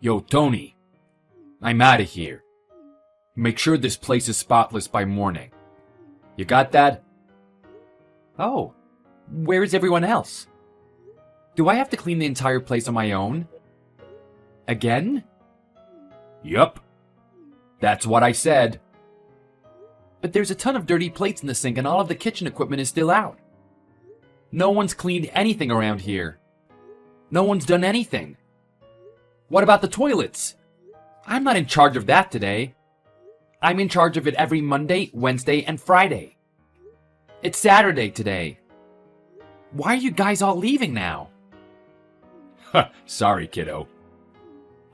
Yo, Tony, I'm out of here. Make sure this place is spotless by morning. You got that? Oh, where is everyone else? Do I have to clean the entire place on my own? Again? Yup. That's what I said. But there's a ton of dirty plates in the sink and all of the kitchen equipment is still out. No one's cleaned anything around here. No one's done anything. What about the toilets? I'm not in charge of that today. I'm in charge of it every Monday, Wednesday, and Friday. It's Saturday today. Why are you guys all leaving now? Sorry, kiddo.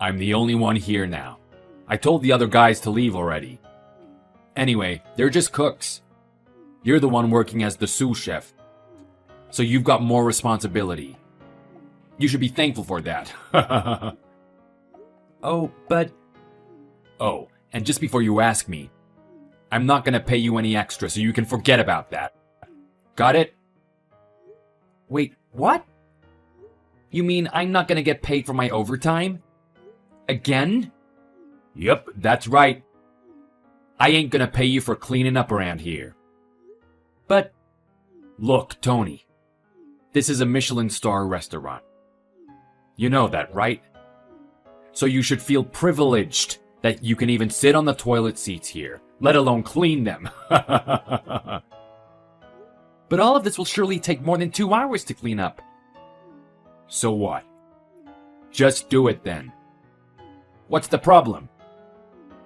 I'm the only one here now. I told the other guys to leave already. Anyway, they're just cooks. You're the one working as the sous chef. So you've got more responsibility. You should be thankful for that. Oh, but... Oh, and just before you ask me, I'm not gonna pay you any extra, so you can forget about that. Got it? Wait, what? You mean I'm not gonna get paid for my overtime? Again? Yep, that's right. I ain't gonna pay you for cleaning up around here. But... Look, Tony. This is a Michelin star restaurant. You know that, right? So you should feel privileged that you can even sit on the toilet seats here, let alone clean them. But all of this will surely take more than 2 hours to clean up. So what? Just do it then. What's the problem?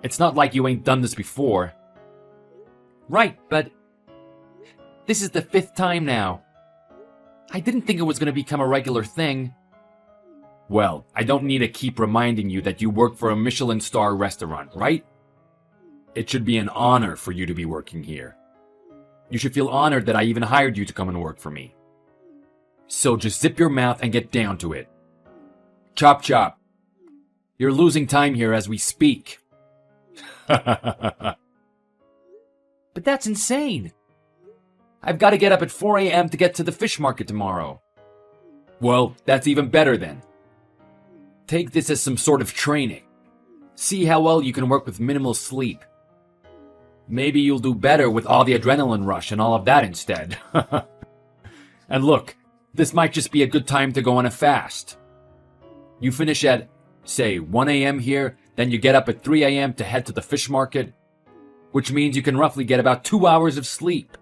It's not like you ain't done this before. Right, but... This is the 5th time now. I didn't think it was going to become a regular thing. Well, I don't need to keep reminding you that you work for a Michelin star restaurant, right? It should be an honor for you to be working here. You should feel honored that I even hired you to come and work for me. So just zip your mouth and get down to it. Chop chop. You're losing time here as we speak. But that's insane. I've got to get up at 4 a.m. to get to the fish market tomorrow. Well, that's even better then. Take this as some sort of training. See how well you can work with minimal sleep. Maybe you'll do better with all the adrenaline rush and all of that instead. And look, this might just be a good time to go on a fast. You finish at, say, 1 a.m. here, then you get up at 3 a.m. to head to the fish market, which means you can roughly get about 2 hours of sleep.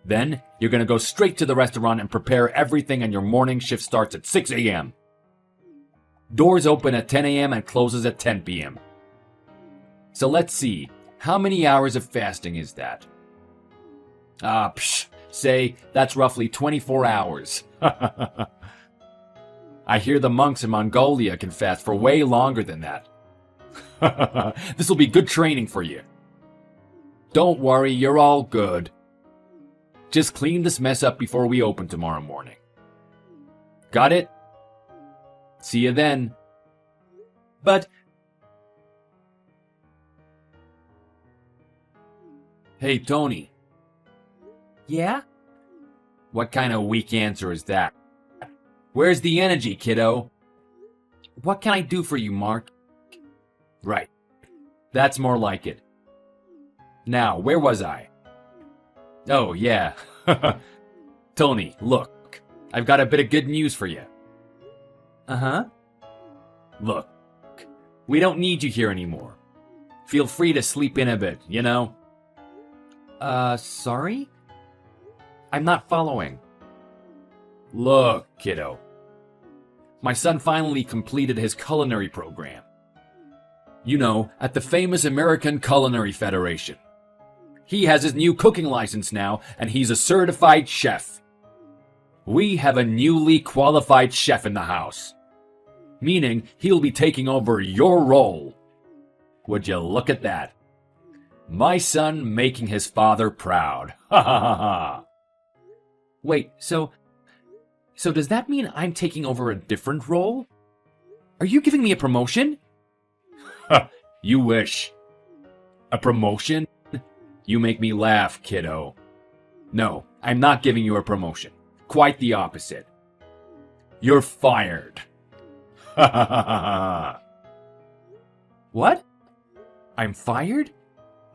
Then, you're going to go straight to the restaurant and prepare everything, and your morning shift starts at 6 a.m. Doors open at 10 a.m. and closes at 10 p.m. So let's see, how many hours of fasting is that? Say, that's roughly 24 hours. I hear the monks in Mongolia can fast for way longer than that. This will be good training for you. Don't worry, you're all good. Just clean this mess up before we open tomorrow morning. Got it? See you then. But... Hey, Tony. Yeah? What kind of weak answer is that? Where's the energy, kiddo? What can I do for you, Mark? Right. That's more like it. Now, where was I? Oh, yeah. Tony, look. I've got a bit of good news for you. Uh-huh. Look. We don't need you here anymore. Feel free to sleep in a bit, you know? Sorry? I'm not following. Look, kiddo. My son finally completed his culinary program. You know, at the famous American Culinary Federation. He has his new cooking license now, and he's a certified chef. We have a newly qualified chef in the house. Meaning, he'll be taking over your role. Would you look at that? My son making his father proud. Ha ha ha ha. Wait, so does that mean I'm taking over a different role? Are you giving me a promotion? You wish. A promotion? You make me laugh, kiddo. No, I'm not giving you a promotion. Quite the opposite. You're fired. Ha ha ha ha. What? I'm fired?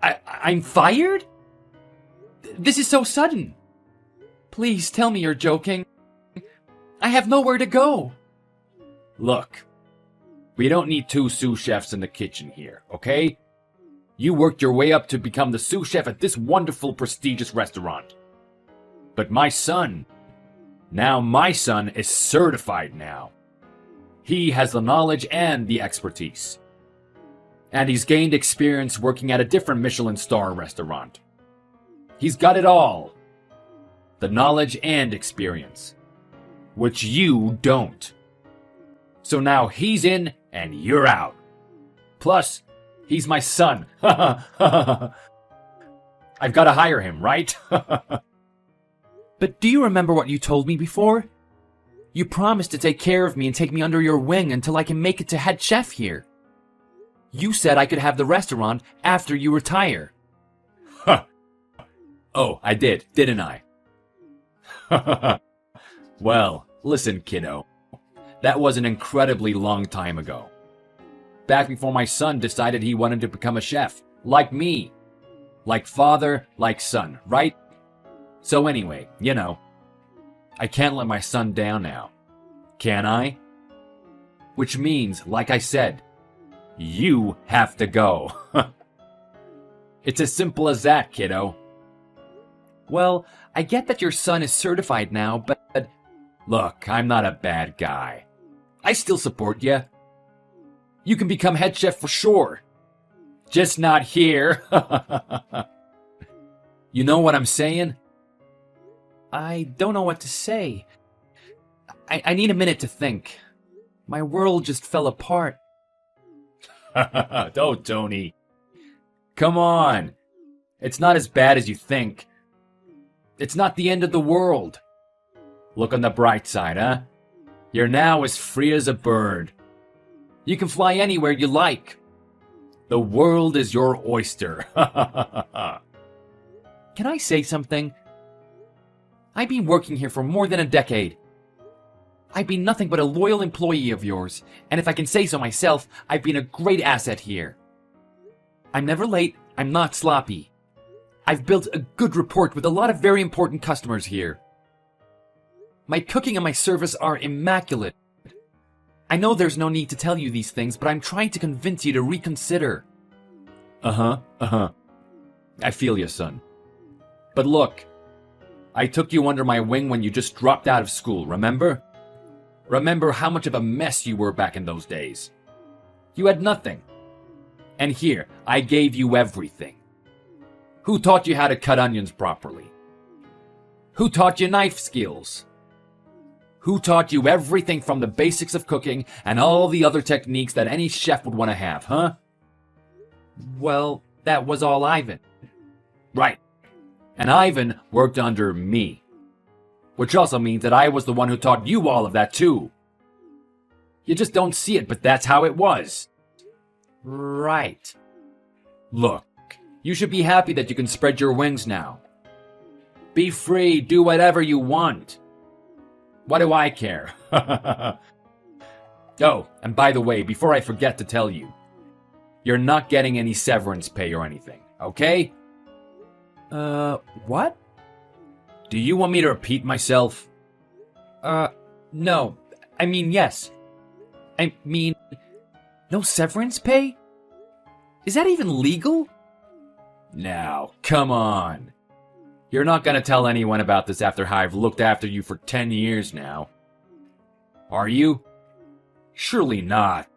I'm fired? This is so sudden. Please tell me you're joking. I have nowhere to go. Look, we don't need 2 sous chefs in the kitchen here, okay? You worked your way up to become the sous chef at this wonderful, prestigious restaurant. But my son is certified now. He has the knowledge and the expertise. And he's gained experience working at a different Michelin star restaurant. He's got it all. The knowledge and experience. Which you don't. So now he's in and you're out. Plus, he's my son. I've got to hire him, right? But do you remember what you told me before? You promised to take care of me and take me under your wing until I can make it to head chef here. You said I could have the restaurant after you retire. Oh, I did, didn't I? Well, listen, kiddo. That was an incredibly long time ago. Back before my son decided he wanted to become a chef, like me. Like father, like son, right? So anyway, I can't let my son down now. Can I? Which means, like I said, you have to go. It's as simple as that, kiddo. Well, I get that your son is certified now, but... Look, I'm not a bad guy. I still support you. You can become head chef for sure. Just not here. You know what I'm saying? I don't know what to say. I need a minute to think. My world just fell apart. Don't, Tony. Come on. It's not as bad as you think. It's not the end of the world. Look on the bright side, huh? You're now as free as a bird. You can fly anywhere you like. The world is your oyster. Can I say something? I've been working here for more than a decade. I've been nothing but a loyal employee of yours, and if I can say so myself, I've been a great asset here. I'm never late, I'm not sloppy. I've built a good rapport with a lot of very important customers here. My cooking and my service are immaculate. I know there's no need to tell you these things, but I'm trying to convince you to reconsider. I feel you, son. But look, I took you under my wing when you just dropped out of school, remember? Remember how much of a mess you were back in those days. You had nothing. And here, I gave you everything. Who taught you how to cut onions properly? Who taught you knife skills? Who taught you everything from the basics of cooking and all the other techniques that any chef would want to have, huh? Well, that was all Ivan. Right. And Ivan worked under me. Which also means that I was the one who taught you all of that too. You just don't see it, but that's how it was. Right. Look, you should be happy that you can spread your wings now. Be free, do whatever you want. What do I care? Oh, and by the way, before I forget to tell you, you're not getting any severance pay or anything, okay? What? Do you want me to repeat myself? No. I mean, yes. I mean, no severance pay? Is that even legal? Now, come on. You're not gonna tell anyone about this after how I've looked after you for 10 years now. Are you? Surely not.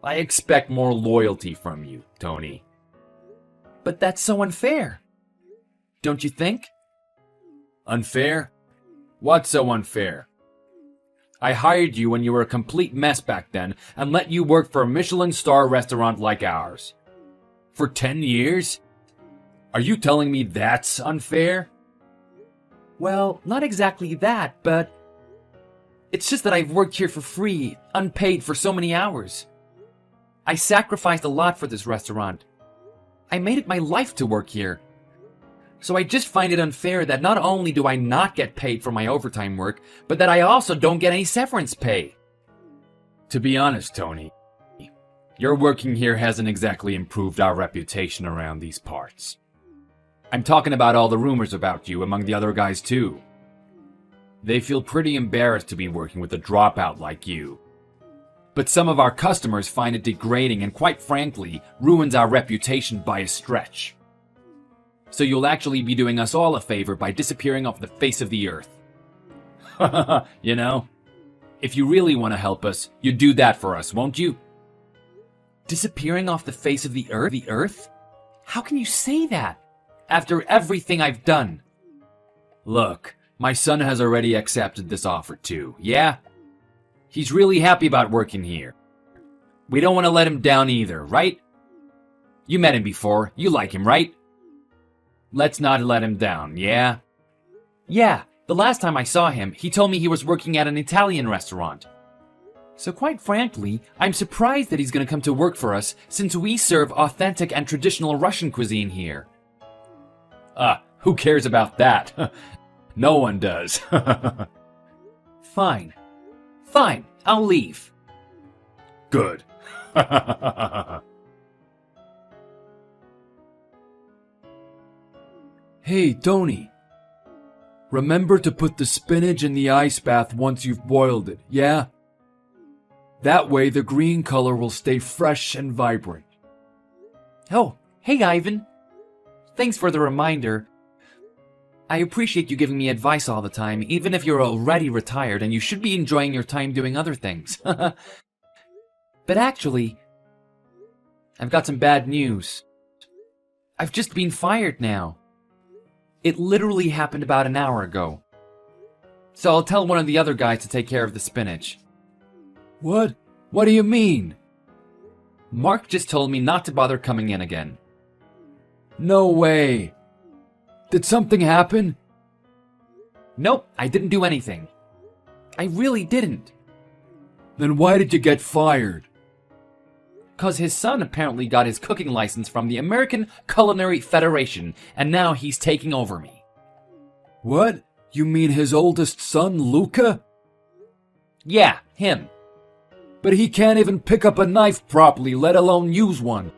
I expect more loyalty from you, Tony. But that's so unfair. Don't you think? Unfair? What's so unfair? I hired you when you were a complete mess back then and let you work for a Michelin star restaurant like ours. For 10 years? Are you telling me that's unfair? Well, not exactly that, but... It's just that I've worked here for free, unpaid for so many hours. I sacrificed a lot for this restaurant. I made it my life to work here. So I just find it unfair that not only do I not get paid for my overtime work, but that I also don't get any severance pay. To be honest, Tony, Your working here hasn't exactly improved our reputation around these parts. I'm talking about all the rumors about you among the other guys too. They feel pretty embarrassed to be working with a dropout like you. But some of our customers find it degrading and quite frankly, ruins our reputation by a stretch. So you'll actually be doing us all a favor by disappearing off the face of the earth. You know? If you really want to help us, you'd do that for us, won't you? Disappearing off the face of the earth? The earth? How can you say that? After everything I've done. Look, my son has already accepted this offer too, yeah? He's really happy about working here. We don't want to let him down either, right? You met him before, you like him, right? Let's not let him down, yeah? Yeah, the last time I saw him, he told me he was working at an Italian restaurant. So quite frankly, I'm surprised that he's gonna come to work for us since we serve authentic and traditional Russian cuisine here. Who cares about that? No one does. Fine. Fine, I'll leave. Good. Hey, Tony. Remember to put the spinach in the ice bath once you've boiled it, yeah? That way the green color will stay fresh and vibrant. Oh, hey Ivan. Thanks for the reminder. I appreciate you giving me advice all the time, even if you're already retired and you should be enjoying your time doing other things. But actually, I've got some bad news. I've just been fired now. It literally happened about an hour ago. So I'll tell one of the other guys to take care of the spinach. What? What do you mean? Mark just told me not to bother coming in again. No way. Did something happen? Nope, I didn't do anything. I really didn't. Then why did you get fired? 'Cause his son apparently got his cooking license from the American Culinary Federation, and now he's taking over me. What? You mean his oldest son, Luca? Yeah, him. But he can't even pick up a knife properly, let alone use one.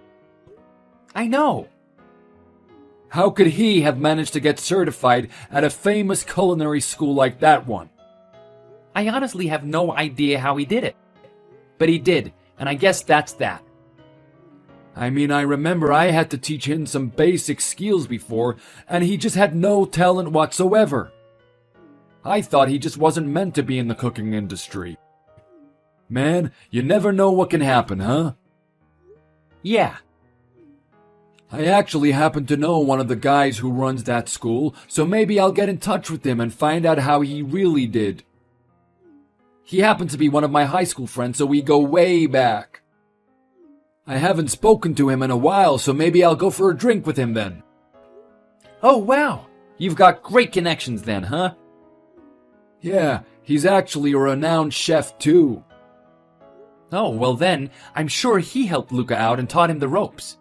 I know. How could he have managed to get certified at a famous culinary school like that one? I honestly have no idea how he did it. But he did, and I guess that's that. I mean, I remember I had to teach him some basic skills before, and he just had no talent whatsoever. I thought he just wasn't meant to be in the cooking industry. Man, you never know what can happen, huh? Yeah. I actually happen to know one of the guys who runs that school, so maybe I'll get in touch with him and find out how he really did. He happens to be one of my high school friends, so we go way back. I haven't spoken to him in a while, so maybe I'll go for a drink with him then. Oh, wow. You've got great connections then, huh? Yeah, he's actually a renowned chef too. Oh, well then, I'm sure he helped Luca out and taught him the ropes.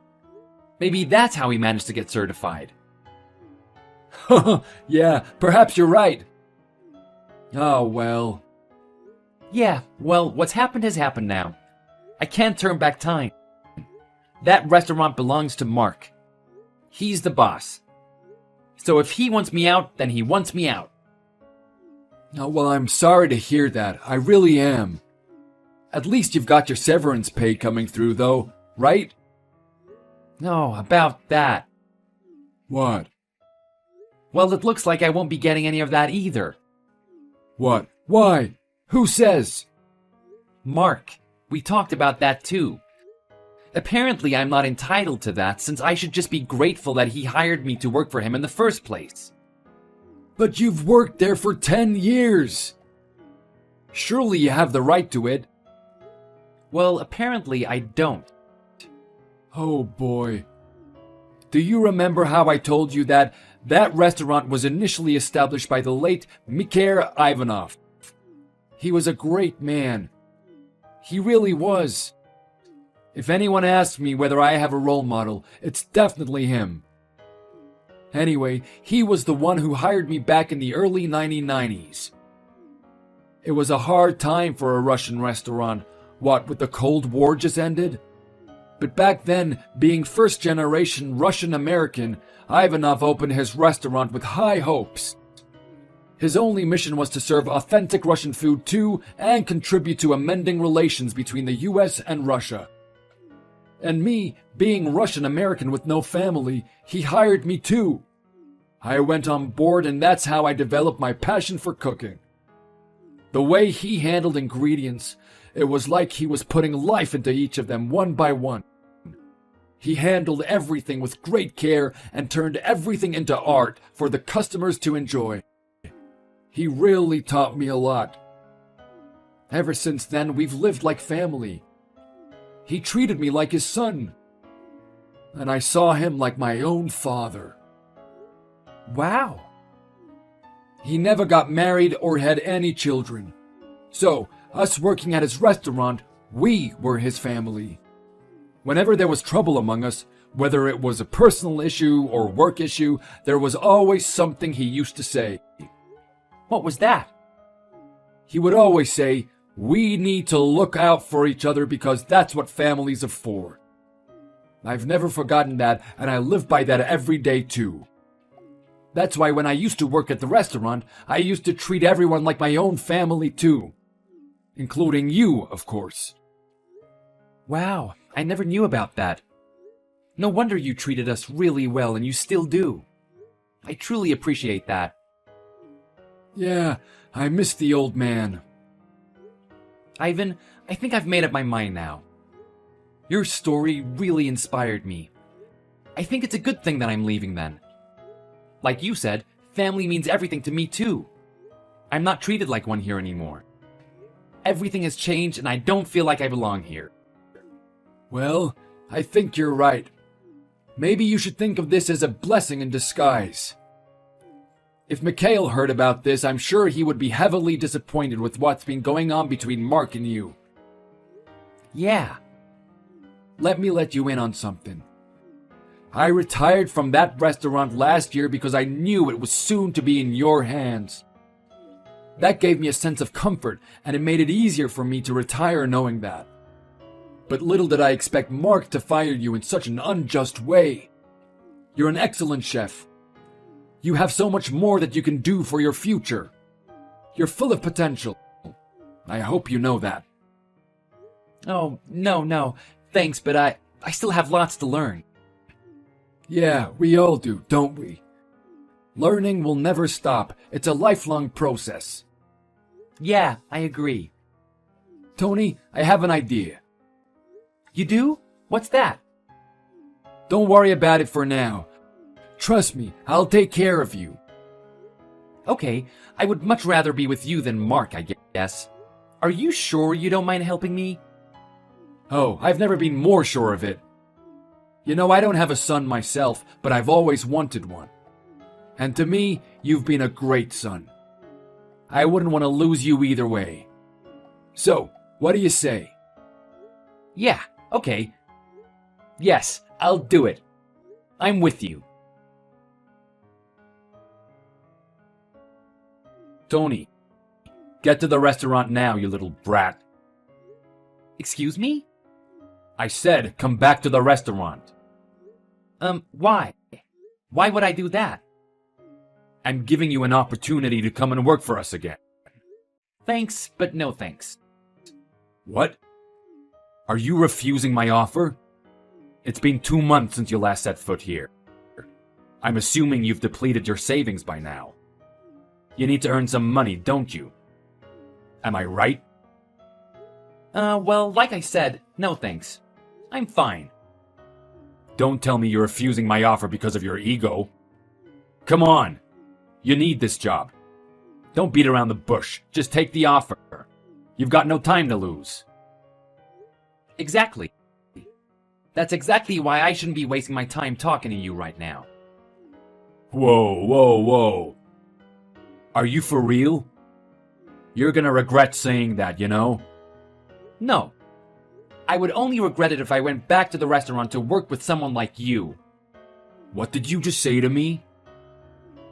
Maybe that's how he managed to get certified. Yeah, perhaps you're right. Oh, well. Yeah, well, what's happened has happened now. I can't turn back time. That restaurant belongs to Mark. He's the boss. So if he wants me out, then he wants me out. Oh, well, I'm sorry to hear that. I really am. At least you've got your severance pay coming through, though, right? No, about that. What? Well, it looks like I won't be getting any of that either. What? Why? Who says? Mark. We talked about that too. Apparently, I'm not entitled to that since I should just be grateful that he hired me to work for him in the first place. But you've worked there for 10 years. Surely you have the right to it. Well, apparently I don't. Oh boy. Do you remember how I told you that restaurant was initially established by the late Mikhail Ivanov? He was a great man. He really was. If anyone asks me whether I have a role model, it's definitely him. Anyway, he was the one who hired me back in the early 1990s. It was a hard time for a Russian restaurant, what with the Cold War just ended? But back then, being first-generation Russian-American, Ivanov opened his restaurant with high hopes. His only mission was to serve authentic Russian food too and contribute to amending relations between the US and Russia. And me, being Russian-American with no family, he hired me too. I went on board and that's how I developed my passion for cooking. The way he handled ingredients, it was like he was putting life into each of them one by one. He handled everything with great care and turned everything into art for the customers to enjoy. He really taught me a lot. Ever since then, we've lived like family. He treated me like his son. And I saw him like my own father. Wow. He never got married or had any children. So, us working at his restaurant, we were his family. Whenever there was trouble among us, whether it was a personal issue or work issue, there was always something he used to say. What was that? He would always say, "We need to look out for each other because that's what families are for." I've never forgotten that, and I live by that every day too. That's why when I used to work at the restaurant, I used to treat everyone like my own family too. Including you, of course. Wow, I never knew about that. No wonder you treated us really well, and you still do. I truly appreciate that. Yeah, I miss the old man. Ivan, I think I've made up my mind now. Your story really inspired me. I think it's a good thing that I'm leaving then. Like you said, family means everything to me too. I'm not treated like one here anymore. Everything has changed and I don't feel like I belong here. Well, I think you're right. Maybe you should think of this as a blessing in disguise. If Mikhail heard about this, I'm sure he would be heavily disappointed with what's been going on between Mark and you. Yeah. Let me let you in on something. I retired from that restaurant last year because I knew it was soon to be in your hands. That gave me a sense of comfort, and it made it easier for me to retire knowing that. But little did I expect Mark to fire you in such an unjust way. You're an excellent chef. You have so much more that you can do for your future. You're full of potential. I hope you know that. Oh, no. Thanks, but I still have lots to learn. Yeah, we all do, don't we? Learning will never stop. It's a lifelong process. Yeah, I agree. Tony, I have an idea. You do? What's that? Don't worry about it for now. Trust me, I'll take care of you. Okay, I would much rather be with you than Mark, I guess. Are you sure you don't mind helping me? Oh, I've never been more sure of it. You know, I don't have a son myself, but I've always wanted one. And to me, you've been a great son. I wouldn't want to lose you either way. So, what do you say? Yeah, okay. Yes, I'll do it. I'm with you. Tony, get to the restaurant now, you little brat. Excuse me? I said, come back to the restaurant. Why? Why would I do that? I'm giving you an opportunity to come and work for us again. Thanks, but no thanks. What? Are you refusing my offer? It's been 2 months since you last set foot here. I'm assuming you've depleted your savings by now. You need to earn some money, don't you? Am I right? Well, like I said, no thanks. I'm fine. Don't tell me you're refusing my offer because of your ego. Come on. You need this job. Don't beat around the bush. Just take the offer. You've got no time to lose. Exactly. That's exactly why I shouldn't be wasting my time talking to you right now. Whoa. Are you for real? You're gonna regret saying that, you know? No. I would only regret it if I went back to the restaurant to work with someone like you. What did you just say to me?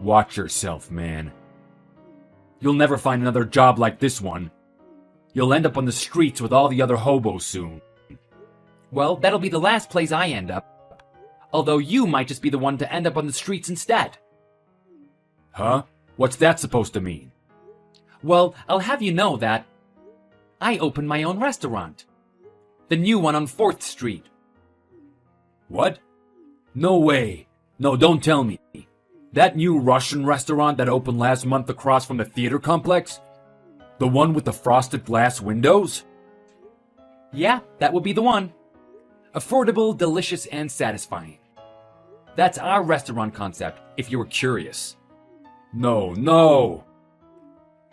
Watch yourself, man. You'll never find another job like this one. You'll end up on the streets with all the other hobos soon. Well, that'll be the last place I end up. Although you might just be the one to end up on the streets instead. Huh? What's that supposed to mean? Well, I'll have you know that I opened my own restaurant. The new one on 4th Street. What? No way. No, don't tell me. That new Russian restaurant that opened last month across from the theater complex? The one with the frosted glass windows? Yeah, that will be the one. Affordable, delicious, and satisfying. That's our restaurant concept, if you were curious. No.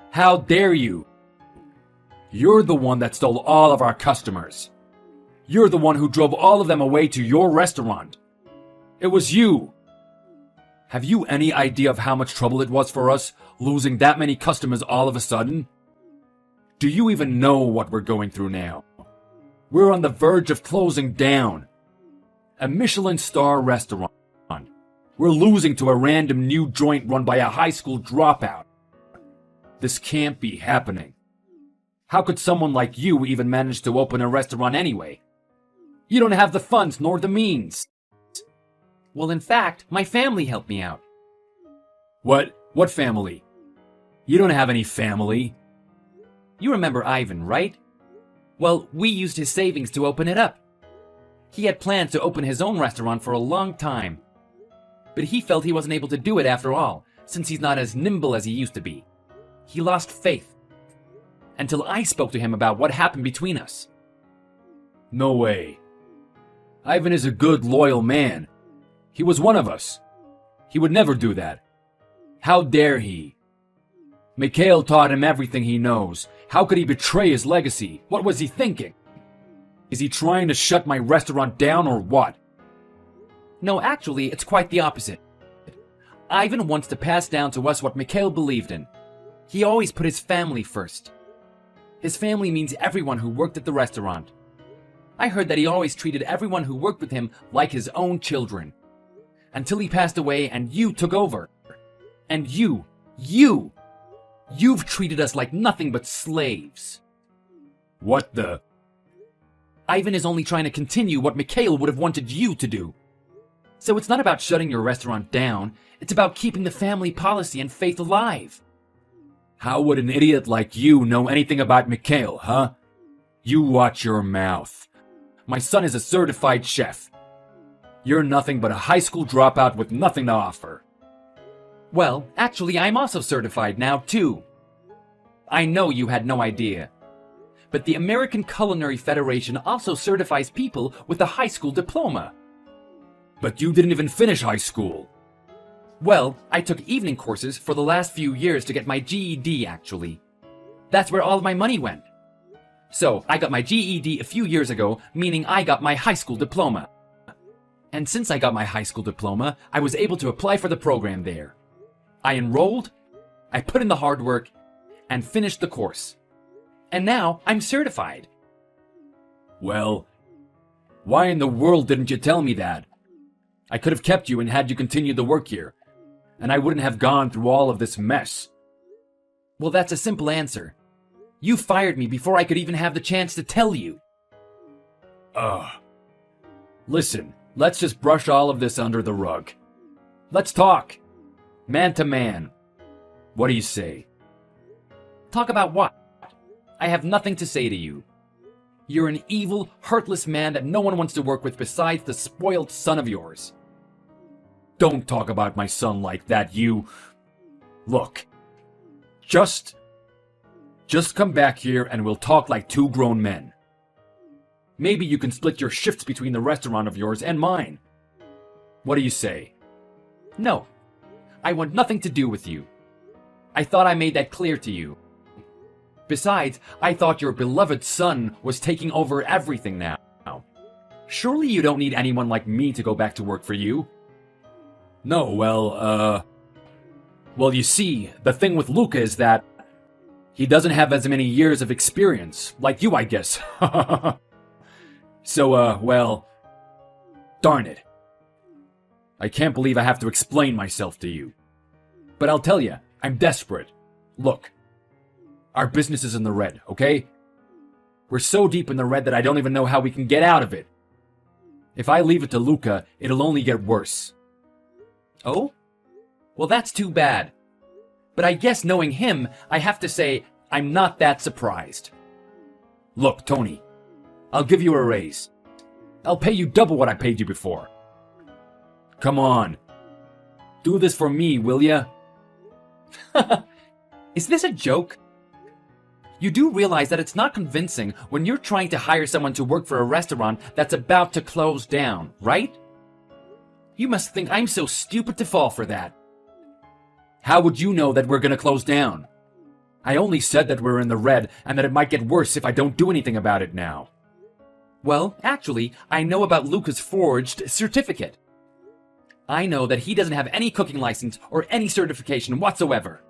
How dare you? You're the one that stole all of our customers. You're the one who drove all of them away to your restaurant. It was you. Have you any idea of how much trouble it was for us, losing that many customers all of a sudden? Do you even know what we're going through now? We're on the verge of closing down. A Michelin star restaurant. We're losing to a random new joint run by a high school dropout. This can't be happening. How could someone like you even manage to open a restaurant anyway? You don't have the funds nor the means. Well, in fact, my family helped me out. What? What family? You don't have any family. You remember Ivan, right? Well, we used his savings to open it up. He had planned to open his own restaurant for a long time. But he felt he wasn't able to do it after all, since he's not as nimble as he used to be. He lost faith. Until I spoke to him about what happened between us. No way. Ivan is a good, loyal man. He was one of us. He would never do that. How dare he? Mikhail taught him everything he knows. How could he betray his legacy? What was he thinking? Is he trying to shut my restaurant down or what? No, actually, it's quite the opposite. Ivan wants to pass down to us what Mikhail believed in. He always put his family first. His family means everyone who worked at the restaurant. I heard that he always treated everyone who worked with him like his own children. Until he passed away and you took over. And you've treated us like nothing but slaves. What the? Ivan is only trying to continue what Mikhail would have wanted you to do. So it's not about shutting your restaurant down, it's about keeping the family policy and faith alive. How would an idiot like you know anything about Mikhail, huh? You watch your mouth. My son is a certified chef. You're nothing but a high school dropout with nothing to offer. Well, actually, I'm also certified now, too. I know you had no idea. But the American Culinary Federation also certifies people with a high school diploma. But you didn't even finish high school. Well, I took evening courses for the last few years to get my GED, actually. That's where all of my money went. So, I got my GED a few years ago, meaning I got my high school diploma. And since I got my high school diploma, I was able to apply for the program there. I enrolled, I put in the hard work, and finished the course. And now, I'm certified. Well, why in the world didn't you tell me that? I could have kept you and had you continue the work here, and I wouldn't have gone through all of this mess. Well, that's a simple answer. You fired me before I could even have the chance to tell you. Listen, let's just brush all of this under the rug. Let's talk. Man to man. What do you say? Talk about what? I have nothing to say to you. You're an evil, heartless man that no one wants to work with besides the spoiled son of yours. Don't talk about my son like that, you... Look. Just come back here and we'll talk like two grown men. Maybe you can split your shifts between the restaurant of yours and mine. What do you say? No. I want nothing to do with you. I thought I made that clear to you. Besides, I thought your beloved son was taking over everything now. Surely you don't need anyone like me to go back to work for you. No, well, you see, the thing with Luca is that he doesn't have as many years of experience, like you, I guess. So, well, darn it. I can't believe I have to explain myself to you. But I'll tell you, I'm desperate. Look, our business is in the red, okay? We're so deep in the red that I don't even know how we can get out of it. If I leave it to Luca, it'll only get worse. Oh? Well, that's too bad. But I guess knowing him, I have to say I'm not that surprised. Look, Tony, I'll give you a raise. I'll pay you double what I paid you before. Come on. Do this for me, will ya? Is this a joke? You do realize that it's not convincing when you're trying to hire someone to work for a restaurant that's about to close down, right? You must think I'm so stupid to fall for that. How would you know that we're gonna close down? I only said that we're in the red and that it might get worse if I don't do anything about it now. Well, actually, I know about Luca's forged certificate. I know that he doesn't have any cooking license or any certification whatsoever.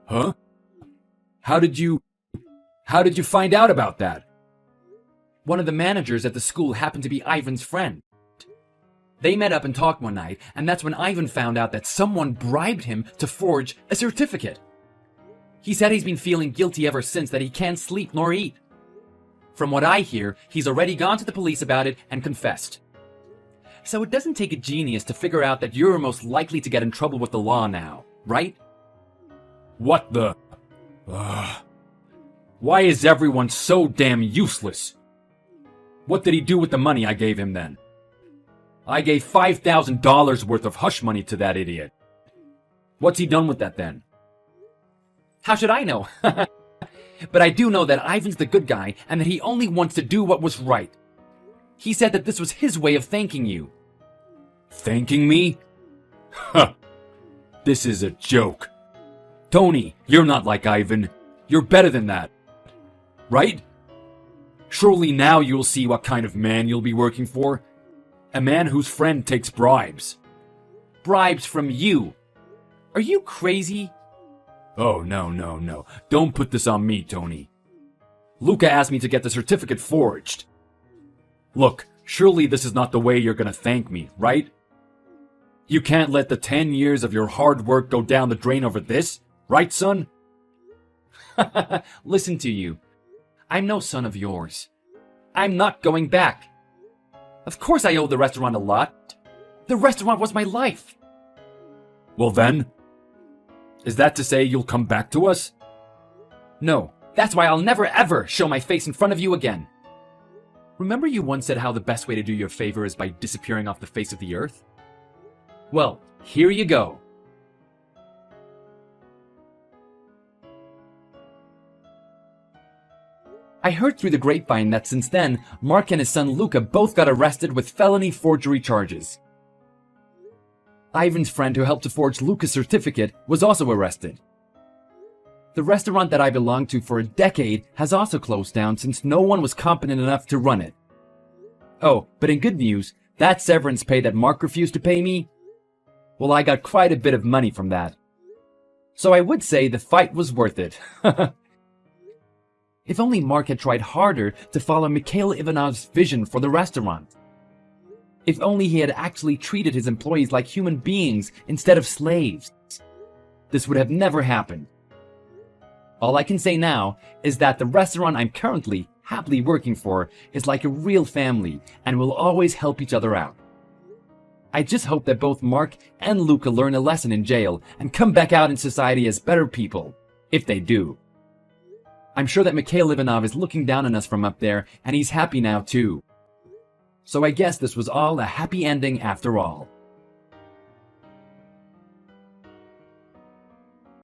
Huh? How did you find out about that? One of the managers at the school happened to be Ivan's friend. They met up and talked one night, and that's when Ivan found out that someone bribed him to forge a certificate. He said he's been feeling guilty ever since, that he can't sleep nor eat. From what I hear, he's already gone to the police about it and confessed. So it doesn't take a genius to figure out that you're most likely to get in trouble with the law now, right? What the... Why is everyone so damn useless? What did he do with the money I gave him then? I gave $5,000 worth of hush money to that idiot. What's he done with that then? How should I know? But I do know that Ivan's the good guy and that he only wants to do what was right. He said that this was his way of thanking you. Thanking me? Huh. This is a joke. Tony, you're not like Ivan. You're better than that. Right? Surely now you'll see what kind of man you'll be working for. A man whose friend takes bribes. Bribes from you? Are you crazy? Oh, no. Don't put this on me, Tony. Luca asked me to get the certificate forged. Look, surely this is not the way you're gonna thank me, right? You can't let the 10 years of your hard work go down the drain over this, right, son? Listen to you. I'm no son of yours. I'm not going back. Of course I owe the restaurant a lot. The restaurant was my life. Well then, is that to say you'll come back to us? No, that's why I'll never ever show my face in front of you again. Remember you once said how the best way to do you a favor is by disappearing off the face of the earth? Well, here you go. I heard through the grapevine that since then, Mark and his son Luca both got arrested with felony forgery charges. Ivan's friend who helped to forge Luca's certificate was also arrested. The restaurant that I belonged to for a decade has also closed down since no one was competent enough to run it. Oh, but in good news, that severance pay that Mark refused to pay me, well, I got quite a bit of money from that. So I would say the fight was worth it. If only Mark had tried harder to follow Mikhail Ivanov's vision for the restaurant. If only he had actually treated his employees like human beings instead of slaves. This would have never happened. All I can say now is that the restaurant I'm currently happily working for is like a real family and will always help each other out. I just hope that both Mark and Luca learn a lesson in jail and come back out in society as better people, if they do. I'm sure that Mikhail Ivanov is looking down on us from up there, and he's happy now too. So I guess this was all a happy ending after all.